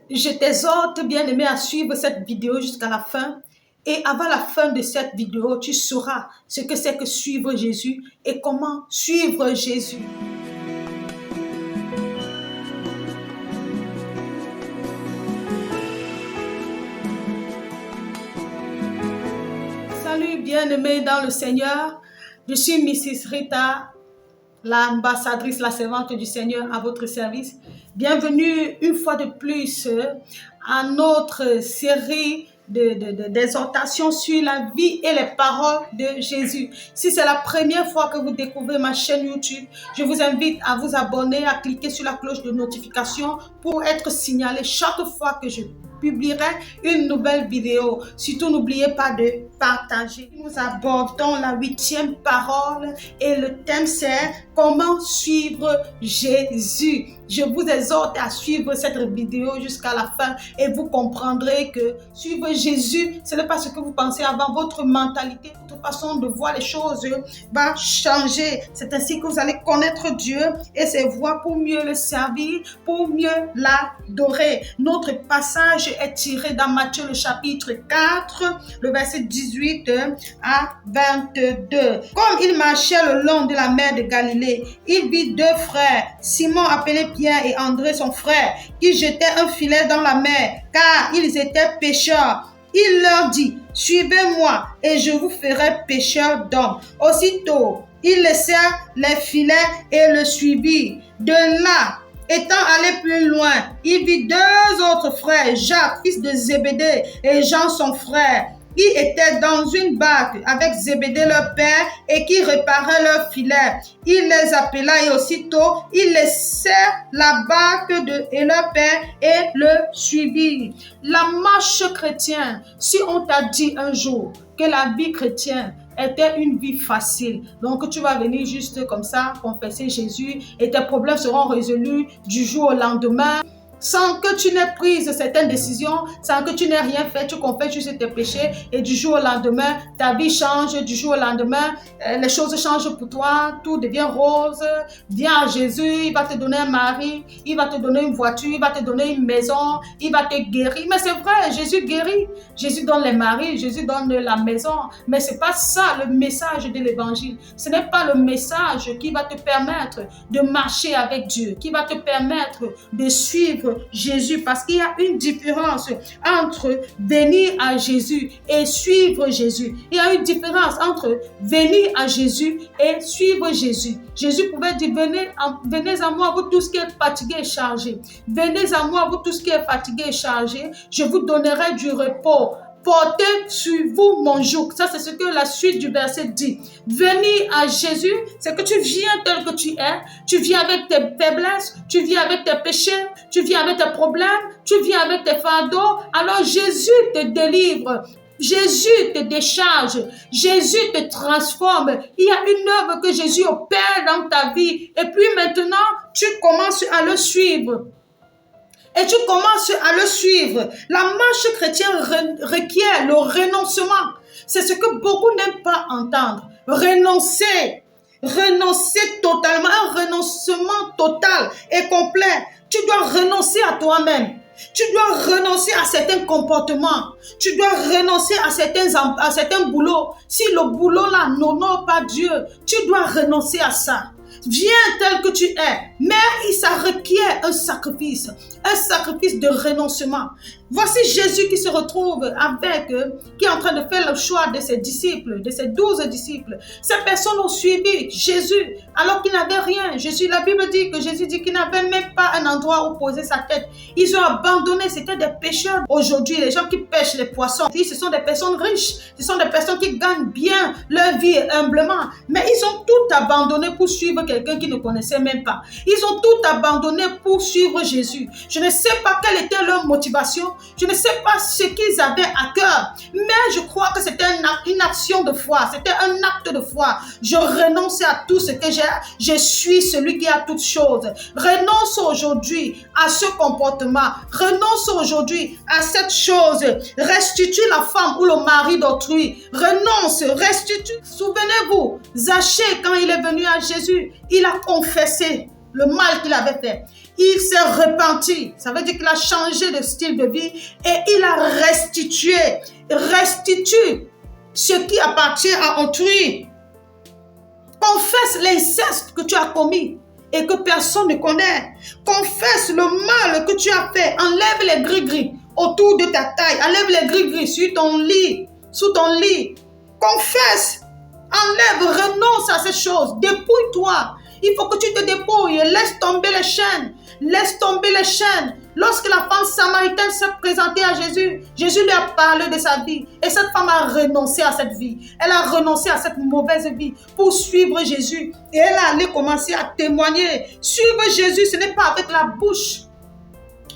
Je t'exhorte, bien-aimé, à suivre cette vidéo jusqu'à la fin. Et avant la fin de cette vidéo, tu sauras ce que c'est que suivre Jésus et comment suivre Jésus. Salut, bien-aimé dans le Seigneur. Je suis Mrs. Rita, l'ambassadrice, la servante du Seigneur à votre service. Bienvenue une fois de plus à notre série d'exhortations sur la vie et les paroles de Jésus. Si c'est la première fois que vous découvrez ma chaîne YouTube, je vous invite à vous abonner, à cliquer sur la cloche de notification pour être signalé chaque fois que je publierai une nouvelle vidéo. Surtout, n'oubliez pas de partager. Nous abordons la 8e parole et le thème c'est comment suivre Jésus. Je vous exhorte à suivre cette vidéo jusqu'à la fin et vous comprendrez que suivre Jésus, ce n'est pas ce que vous pensez avant. Votre mentalité, votre façon de voir les choses va changer. C'est ainsi que vous allez connaître Dieu et ses voies pour mieux le servir, pour mieux l'adorer. Notre passage est tiré dans Matthieu le chapitre 4, le verset 18 à 22. Comme il marchait le long de la mer de Galilée, il vit deux frères, Simon appelé Pierre et André son frère, qui jetaient un filet dans la mer, car ils étaient pêcheurs. Il leur dit, suivez-moi et je vous ferai pêcheurs d'hommes. Aussitôt, ils laissèrent les filets et le suivirent. De là, étant allé plus loin, il vit deux autres frères, Jacques, fils de Zébédée, et Jean son frère, qui étaient dans une barque avec Zébédée leur père et qui réparaient leurs filets. Il les appela et aussitôt, ils laissèrent la barque et leur père et le suivirent. La marche chrétienne, si on t'a dit un jour que la vie chrétienne était une vie facile. Donc tu vas venir juste comme ça, confesser Jésus et tes problèmes seront résolus du jour au lendemain. Sans que tu n'aies pris certaines décisions, sans que tu n'aies rien fait, tu confesses juste tes péchés et du jour au lendemain, ta vie change, du jour au lendemain, les choses changent pour toi, tout devient rose. Viens à Jésus, il va te donner un mari, il va te donner une voiture, il va te donner une maison, il va te guérir. Mais c'est vrai, Jésus guérit, Jésus donne les maris, Jésus donne la maison, mais c'est pas ça le message de l'évangile. Ce n'est pas le message qui va te permettre de marcher avec Dieu, qui va te permettre de suivre Jésus, parce qu'il y a une différence entre venir à Jésus et suivre Jésus. Il y a une différence entre venir à Jésus et suivre Jésus. Jésus pouvait dire, venez à moi, vous tous qui êtes fatigués et chargés. Venez à moi, vous tous qui êtes fatigués et chargés. Je vous donnerai du repos. Portez sur vous mon joug. Ça, c'est ce que la suite du verset dit. Venir à Jésus, c'est que tu viens tel que tu es. Tu viens avec tes faiblesses, tu viens avec tes péchés, tu viens avec tes problèmes, tu viens avec tes fardeaux. Alors Jésus te délivre. Jésus te décharge, Jésus te transforme. Il y a une œuvre que Jésus opère dans ta vie. Et puis maintenant, tu commences à le suivre. Et tu commences à le suivre. La marche chrétienne requiert le renoncement. C'est ce que beaucoup n'aiment pas entendre. Renoncer. Renoncer totalement. Un renoncement total et complet. Tu dois renoncer à toi-même. Tu dois renoncer à certains comportements. Tu dois renoncer à certains boulots. Si le boulot là n'honore pas Dieu, tu dois renoncer à ça. Viens tel que tu es, mais ça requiert un sacrifice de renoncement. Voici Jésus qui se retrouve qui est en train de faire le choix de ses disciples, de ses 12 disciples. Ces personnes ont suivi Jésus alors qu'ils n'avaient rien. La Bible dit que Jésus dit qu'il n'avait même pas un endroit où poser sa tête. Ils ont abandonné, c'était des pécheurs. Aujourd'hui, les gens qui pêchent les poissons, ce sont des personnes riches, ce sont des personnes qui gagnent bien leur vie humblement. Mais ils ont tout abandonné pour suivre quelqu'un qu'ils ne connaissaient même pas. Ils ont tout abandonné pour suivre Jésus. Je ne sais pas quelle était leur motivation. Je ne sais pas ce qu'ils avaient à cœur, mais je crois que c'était une action de foi, c'était un acte de foi. Je renonce à tout ce que j'ai, je suis celui qui a toutes choses. Renonce aujourd'hui à ce comportement, renonce aujourd'hui à cette chose, restitue la femme ou le mari d'autrui, renonce, restitue. Souvenez-vous, Zachée, quand il est venu à Jésus, il a confessé le mal qu'il avait fait. il s'est repenti. Ça veut dire qu'il a changé de style de vie et il a restitué. Restitue ce qui appartient à autrui. Confesse l'inceste que tu as commis et que personne ne connaît. Confesse le mal que tu as fait. Enlève les gris-gris autour de ta taille. Enlève les gris-gris sur ton lit. Sous ton lit. Confesse. Enlève, renonce à ces choses. Dépouille-toi. Il faut que tu te dépouilles. Laisse tomber les chaînes. Laisse tomber les chaînes. Lorsque la femme samaritaine s'est présentée à Jésus, Jésus lui a parlé de sa vie. Et cette femme a renoncé à cette vie. Elle a renoncé à cette mauvaise vie pour suivre Jésus. Et elle a allé commencer à témoigner. Suivre Jésus, ce n'est pas avec la bouche.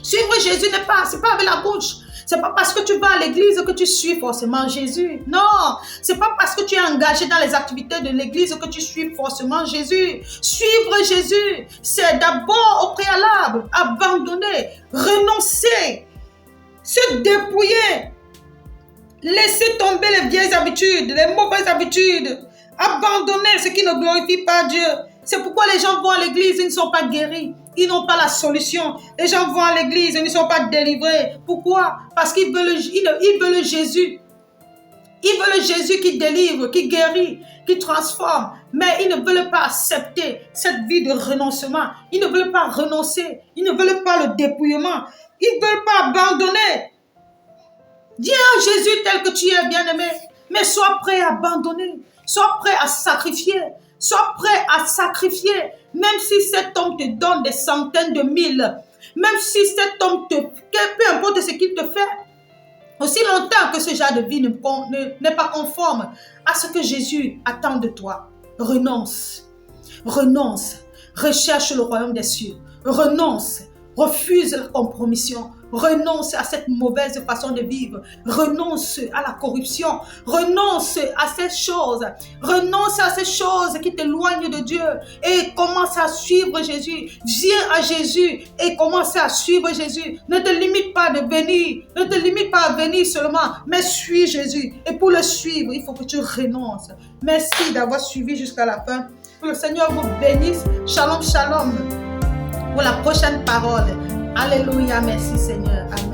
Suivre Jésus, c'est pas avec la bouche. C'est pas parce que tu vas à l'église que tu suis forcément Jésus. Non, c'est pas parce que tu es engagé dans les activités de l'église que tu suis forcément Jésus. Suivre Jésus, c'est d'abord au préalable abandonner, renoncer, se dépouiller, laisser tomber les vieilles habitudes, les mauvaises habitudes, abandonner ce qui ne glorifie pas Dieu. C'est pourquoi les gens vont à l'église, ils ne sont pas guéris. Ils n'ont pas la solution. Les gens vont à l'église, ils ne sont pas délivrés. Pourquoi? Parce qu'ils veulent Jésus. Ils veulent Jésus qui délivre, qui guérit, qui transforme. Mais ils ne veulent pas accepter cette vie de renoncement. Ils ne veulent pas renoncer. Ils ne veulent pas le dépouillement. Ils ne veulent pas abandonner. Dis à Jésus tel que tu es, bien-aimé. Mais sois prêt à abandonner. Sois prêt à sacrifier. Sois prêt à sacrifier, même si cet homme te donne des centaines de mille, même si cet homme peu importe ce qu'il te fait, aussi longtemps que ce genre de vie n'est pas conforme à ce que Jésus attend de toi. Renonce, renonce, recherche le royaume des cieux, renonce, refuse la compromission, renonce à cette mauvaise façon de vivre, renonce à la corruption, renonce à ces choses qui t'éloignent de Dieu et commence à suivre Jésus. Viens à Jésus et commence à suivre Jésus. Ne te limite pas de venir, ne te limite pas à venir seulement, mais suis Jésus. Et pour le suivre, il faut que tu renonces. Merci d'avoir suivi jusqu'à la fin. Que le Seigneur vous bénisse. Shalom, shalom. Pour la prochaine parole. Alléluia, merci Seigneur. Amen.